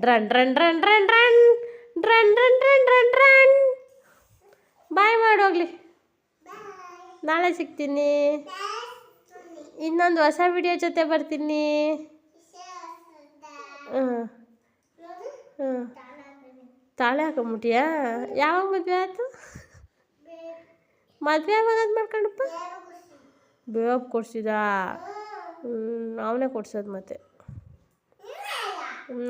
ಡ್ರನ್ ಡ್ರನ್ ಡ್ರನ್ ಡ್ರನ್ ಡ್ರನ್ ಡ್ರನ್ ಡ್ರನ್ ಡ್ರನ್ ಡ್ರನ್ ಡ್ರನ್. ಬಾಯ್ ಮಾಡೋಗ್ಲಿ, ನಾಳೆ ಸಿಗ್ತೀನಿ. ಇನ್ನೊಂದು ಹೊಸ ವಿಡಿಯೋ ಜೊತೆ ಬರ್ತೀನಿ. ಹ್ಞೂ ಹ್ಞೂ ತಾಳೆ ಹಾಕೊಂಬಿಟ್ಟಿಯಾ? ಯಾವಾಗ ಮದುವೆ ಆಯ್ತು? ಮದುವೆ ಯಾವಾಗ ಅದು ಮಾಡ್ಕೊಂಡಪ್ಪ? ಬೇಗ ಕೊಡ್ಸಿದ? ಅವನೇ ಕೊಡ್ಸೋದು ಮತ್ತೆ.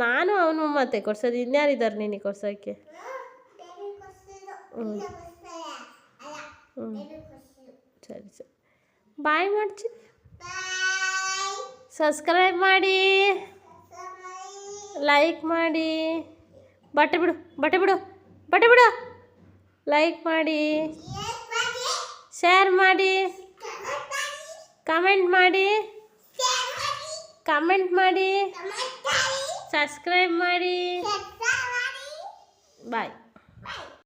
ನಾನು ಅವನು ಮತ್ತೆ ಕೊಡ್ಸೋದು. ಇನ್ಯಾರಿದ್ದಾರೆ ನಿನಗೆ ಕೊಡ್ಸೋಕ್ಕೆ? ಹ್ಞೂ ಹ್ಞೂ ಸರಿ ಸರಿ. ಬಾಯ್ ಮಾಡ್ತೀನಿ. ಸಬ್ಸ್ಕ್ರೈಬ್ ಮಾಡಿ, ಲೈಕ್ ಮಾಡಿ. ಬಟ್ಟೆ ಬಿಡು ಬಟ್ಟೆ ಬಿಡು ಬಟ್ಟೆ ಬಿಡು. ಲೈಕ್ ಮಾಡಿ, ಶೇರ್ ಮಾಡಿ, ಕಮೆಂಟ್ ಮಾಡಿ, ಸಬ್ಸ್ಕ್ರೈಬ್ ಮಾಡಿ. ಬಾಯ್.